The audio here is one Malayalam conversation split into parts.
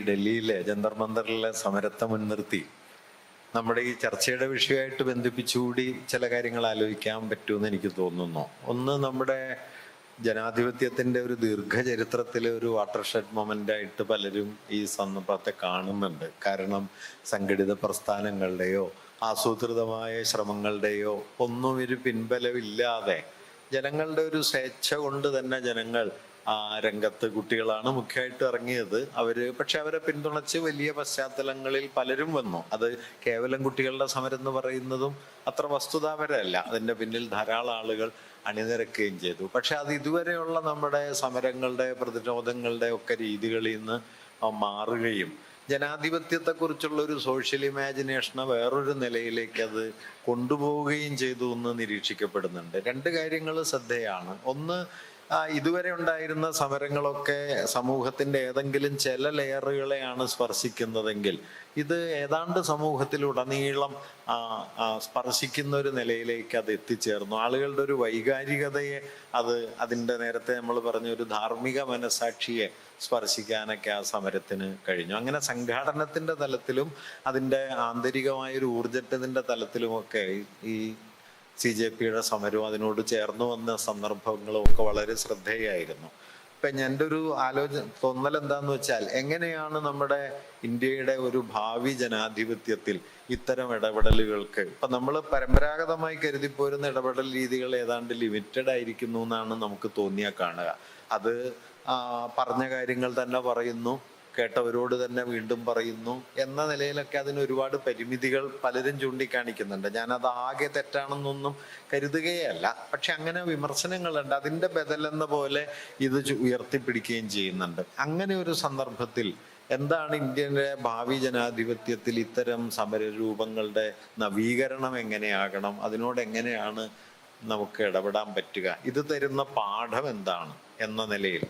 ഡൽഹിയിലെ ജന്തർ മന്ദറിലെ സമരത്തെ മുൻനിർത്തി നമ്മുടെ ഈ ചർച്ചയുടെ വിഷയമായിട്ട് ബന്ധിപ്പിച്ചുകൂടി ചില കാര്യങ്ങൾ ആലോചിക്കാൻ പറ്റുമെന്ന് എനിക്ക് തോന്നുന്നു. ഒന്ന്, നമ്മുടെ ജനാധിപത്യത്തിന്റെ ഒരു ദീർഘചരിത്രത്തിലെ ഒരു വാട്ടർഷെഡ് മൊമെന്റ് ആയിട്ട് പലരും ഈ സന്ദർഭത്തെ കാണുന്നുണ്ട്. കാരണം സംഘടിത പ്രസ്ഥാനങ്ങളുടെയോ ആസൂത്രിതമായ ശ്രമങ്ങളുടെയോ ഒന്നും ഒരു പിൻബലമില്ലാതെ ജനങ്ങളുടെ ഒരു സ്വേച്ഛ കൊണ്ട് തന്നെ ജനങ്ങൾ രംഗത്ത്, കുട്ടികളാണ് മുഖ്യമായിട്ട് ഇറങ്ങിയത്. പക്ഷെ അവരെ പിന്തുണച്ച് വലിയ പശ്ചാത്തലങ്ങളിൽ പലരും വന്നു. അത് കേവലം കുട്ടികളുടെ സമരം എന്ന് പറയുന്നതും അത്ര വസ്തുതാപരമല്ല. അതിന്റെ പിന്നിൽ ധാരാളം ആളുകൾ അണിനിരക്കുകയും ചെയ്തു. പക്ഷെ അത് ഇതുവരെയുള്ള നമ്മുടെ സമരങ്ങളുടെ, പ്രതിരോധങ്ങളുടെ ഒക്കെ രീതികളിൽ നിന്ന് മാറുകയും ജനാധിപത്യത്തെക്കുറിച്ചുള്ള ഒരു സോഷ്യൽ ഇമാജിനേഷനെ വേറൊരു നിലയിലേക്ക് അത് കൊണ്ടുപോവുകയും ചെയ്തു എന്ന് നിരീക്ഷിക്കപ്പെടുന്നുണ്ട്. രണ്ട് കാര്യങ്ങൾ ശ്രദ്ധേയമാണ്. ഒന്ന്, ഇതുവരെ ഉണ്ടായിരുന്ന സമരങ്ങളൊക്കെ സമൂഹത്തിന്റെ ഏതെങ്കിലും ചില ലെയറുകളെയാണ് സ്പർശിക്കുന്നതെങ്കിൽ ഇത് ഏതാണ്ട് സമൂഹത്തിലുടനീളം സ്പർശിക്കുന്ന ഒരു നിലയിലേക്ക് അത് എത്തിച്ചേർന്നു. ആളുകളുടെ ഒരു വൈകാരികതയെ അതിൻ്റെ നേരത്തെ നമ്മൾ പറഞ്ഞ ഒരു ധാർമ്മിക മനസാക്ഷിയെ സ്പർശിക്കാനൊക്കെ ആ സമരത്തിന് കഴിഞ്ഞു. അങ്ങനെ സംഘാടനത്തിന്റെ തലത്തിലും അതിൻ്റെ ആന്തരികമായ ഒരു ഊർജത്തിന്റെ തലത്തിലുമൊക്കെ ഈ CJPയുടെ സമരവും അതിനോട് ചേർന്ന് വന്ന സന്ദർഭങ്ങളും ഒക്കെ വളരെ ശ്രദ്ധേയമായിരുന്നു. ഇപ്പം എൻ്റെ ഒരു തോന്നൽ എന്താന്ന് വെച്ചാൽ, എങ്ങനെയാണ് നമ്മുടെ ഇന്ത്യയുടെ ഒരു ഭാവി ജനാധിപത്യത്തിൽ ഇത്തരം ഇടപെടലുകൾക്ക്, ഇപ്പം നമ്മൾ പരമ്പരാഗതമായി കരുതിപ്പോരുന്ന ഇടപെടൽ രീതികൾ ഏതാണ്ട് ലിമിറ്റഡ് ആയിരിക്കുന്നു എന്നാണ് നമുക്ക് തോന്നിയാൽ കാണുക. അത് പറഞ്ഞ കാര്യങ്ങൾ തന്നെ പറയുന്നു, കേട്ടവരോട് തന്നെ വീണ്ടും പറയുന്നു എന്ന നിലയിലൊക്കെ അതിന് ഒരുപാട് പരിമിതികൾ പലരും ചൂണ്ടിക്കാണിക്കുന്നുണ്ട്. ഞാനത് ആകെ തെറ്റാണെന്നൊന്നും കരുതുകയല്ല. പക്ഷെ അങ്ങനെ വിമർശനങ്ങളുണ്ട്. അതിൻ്റെ ബദലെന്ന പോലെ ഇത് ഉയർത്തിപ്പിടിക്കുകയും ചെയ്യുന്നുണ്ട്. അങ്ങനെ ഒരു സന്ദർഭത്തിൽ എന്താണ് ഇന്ത്യയുടെ ഭാവി ജനാധിപത്യത്തിൽ ഇത്തരം സമരരൂപങ്ങളുടെ നവീകരണം എങ്ങനെയാകണം, അതിനോട് എങ്ങനെയാണ് നമുക്ക് ഇടപെടാൻ പറ്റുക, ഇത് തരുന്ന പാഠം എന്താണ് എന്ന നിലയിൽ?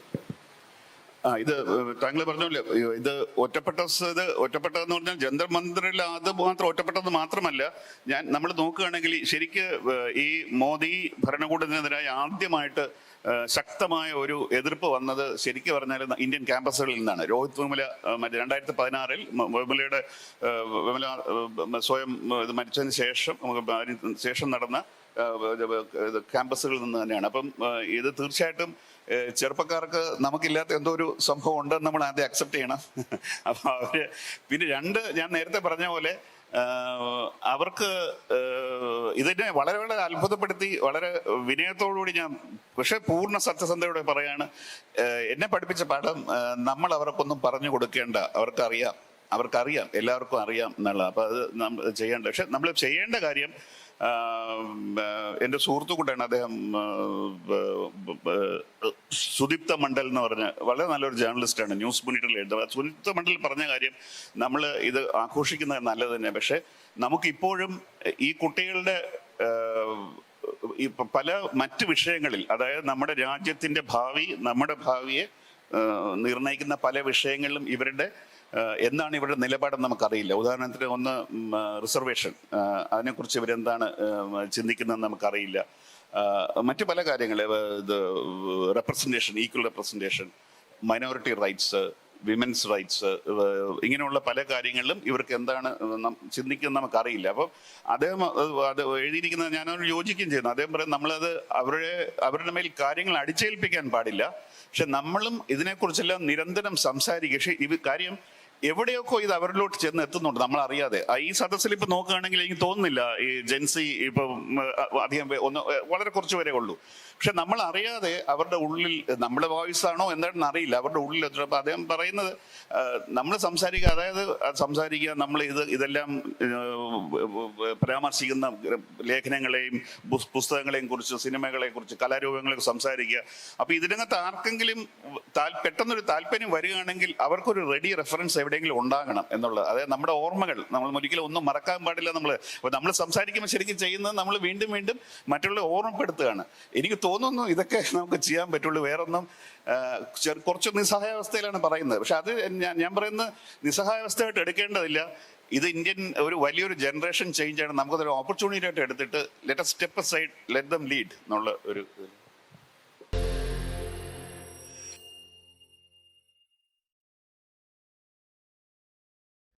ഇത് താങ്കൾ പറഞ്ഞല്ലോ, ഇത് ഒറ്റപ്പെട്ടതെന്ന് പറഞ്ഞാൽ ജന്തർ മന്ദിറിൽ അത് മാത്രം ഒറ്റപ്പെട്ടത് മാത്രമല്ല. നമ്മൾ നോക്കുകയാണെങ്കിൽ ശരിക്ക് ഈ മോദി ഭരണകൂടത്തിനെതിരായി ആദ്യമായിട്ട് ശക്തമായ ഒരു എതിർപ്പ് വന്നത് ശരിക്കും പറഞ്ഞാൽ ഇന്ത്യൻ ക്യാമ്പസുകളിൽ നിന്നാണ്. രോഹിത് വെമുല 2016 വിമല സ്വയം മരിച്ചതിന് ശേഷം നടന്ന ക്യാമ്പസുകളിൽ നിന്ന് തന്നെയാണ്. അപ്പം ഇത് തീർച്ചയായിട്ടും ചെറുപ്പക്കാർക്ക് നമുക്കില്ലാത്ത എന്തോ ഒരു സംഭവം ഉണ്ടെന്ന് നമ്മൾ ആദ്യം അക്സെപ്റ്റ് ചെയ്യണം. അപ്പം പിന്നെ ഞാൻ നേരത്തെ പറഞ്ഞ പോലെ അവർക്ക് ഇതിനെ വളരെ വളരെ അത്ഭുതപ്പെടുത്തി, വളരെ വിനയത്തോടുകൂടി ഞാൻ പക്ഷെ പൂർണ്ണ സത്യസന്ധയോടെ പറയാണ്, എന്നെ പഠിപ്പിച്ച പാഠം നമ്മൾ അവർക്കൊന്നും പറഞ്ഞു കൊടുക്കേണ്ട, അവർക്കറിയാം, എല്ലാവർക്കും അറിയാം എന്നുള്ള. അപ്പം അത് നമ്മൾ ചെയ്യേണ്ട, പക്ഷെ നമ്മൾ ചെയ്യേണ്ട കാര്യം, എൻ്റെ സുഹൃത്തു കൂട്ടാണ് അദ്ദേഹം, സുദീപ്ത മണ്ഡൽ എന്ന് പറഞ്ഞ വളരെ നല്ലൊരു ജേർണലിസ്റ്റാണ്, ന്യൂസ് മോണിറ്ററിൽ എഴുതുന്നത്. സുദീപ്ത മണ്ഡൽ പറഞ്ഞ കാര്യം, നമ്മൾ ഇത് ആഘോഷിക്കുന്നത് നല്ലത് തന്നെ, പക്ഷെ നമുക്കിപ്പോഴും ഈ കുട്ടികളുടെ ഈ പല മറ്റ് വിഷയങ്ങളിൽ, അതായത് നമ്മുടെ രാജ്യത്തിൻ്റെ നമ്മുടെ ഭാവിയെ നിർണ്ണയിക്കുന്ന പല വിഷയങ്ങളിലും എന്താണ് ഇവരുടെ നിലപാടെന്ന് നമുക്കറിയില്ല. ഉദാഹരണത്തിന് ഒന്ന് റിസർവേഷൻ, അതിനെക്കുറിച്ച് ഇവരെന്താണ് ചിന്തിക്കുന്നതെന്ന് നമുക്കറിയില്ല. മറ്റു പല കാര്യങ്ങൾ, ഇത് representation, equal representation, minority rights, women's rights, ഇങ്ങനെയുള്ള പല കാര്യങ്ങളിലും ഇവർക്ക് എന്താണ് ചിന്തിക്കുന്നത് നമുക്കറിയില്ല. അപ്പം അദ്ദേഹം അത് എഴുതിയിരിക്കുന്നത് ഞാനത് യോജിക്കുകയും ചെയ്യുന്നു. അദ്ദേഹം പറയും, നമ്മളത് അവരുടെ മേൽ കാര്യങ്ങൾ അടിച്ചേൽപ്പിക്കാൻ പാടില്ല, പക്ഷെ നമ്മളും ഇതിനെക്കുറിച്ചെല്ലാം നിരന്തരം സംസാരിക്കുക. പക്ഷെ ഇത് കാര്യം എവിടെയൊക്കെ ഇത് അവരിലോട്ട് ചെന്ന് എത്തുന്നുണ്ട് നമ്മൾ അറിയാതെ. ഈ സദസ്സിൽ ഇപ്പൊ നോക്കുകയാണെങ്കിൽ എനിക്ക് തോന്നുന്നില്ല ഈ ജെൻസി ഇപ്പൊ അധികം വളരെ കുറച്ച് വരെ ഉള്ളൂ. പക്ഷെ നമ്മൾ അറിയാതെ അവരുടെ ഉള്ളിൽ നമ്മുടെ വോയിസ് ആണോ എന്താണെന്ന് അറിയില്ല, അവരുടെ ഉള്ളിൽ എത്തും. അപ്പൊ അദ്ദേഹം പറയുന്നത് നമ്മൾ സംസാരിക്കുക, അതായത് സംസാരിക്കുക, നമ്മൾ ഇതെല്ലാം പരാമർശിക്കുന്ന ലേഖനങ്ങളെയും പുസ്തകങ്ങളെയും കുറിച്ച്, സിനിമകളെ കുറിച്ച്, കലാരൂപങ്ങളെ സംസാരിക്കുക. അപ്പൊ ഇതിനകത്ത് ആർക്കെങ്കിലും പെട്ടെന്നൊരു താല്പര്യം വരികയാണെങ്കിൽ അവർക്കൊരു റെഡി റെഫറൻസ് എവിടെയെങ്കിലും ഉണ്ടാകണം എന്നുള്ളത്. അതായത് നമ്മുടെ ഓർമ്മകൾ നമ്മൾ ഒരിക്കലും ഒന്നും മറക്കാൻ പാടില്ല. നമ്മൾ സംസാരിക്കുമ്പോൾ ശരിക്കും ചെയ്യുന്നത് നമ്മൾ വീണ്ടും വീണ്ടും മറ്റുള്ള ഓർമ്മപ്പെടുത്തുകയാണ്. എനിക്ക് തോന്നുന്നു ഇതൊക്കെ നമുക്ക് ചെയ്യാൻ പറ്റുള്ളൂ. വേറൊന്നും കുറച്ച് നിസ്സഹായാവസ്ഥയിലാണ് പറയുന്നത്. പക്ഷെ അത് ഞാൻ പറയുന്നത് നിസ്സഹായാവസ്ഥയായിട്ട് എടുക്കേണ്ടതില്ല. ഇത് ഒരു വലിയൊരു ജനറേഷൻ ചേഞ്ച് ആണ്. നമുക്കതൊരു ഓപ്പർച്യൂണിറ്റി ആയിട്ട് എടുത്തിട്ട് let us step aside, let them lead എന്നുള്ള ഒരു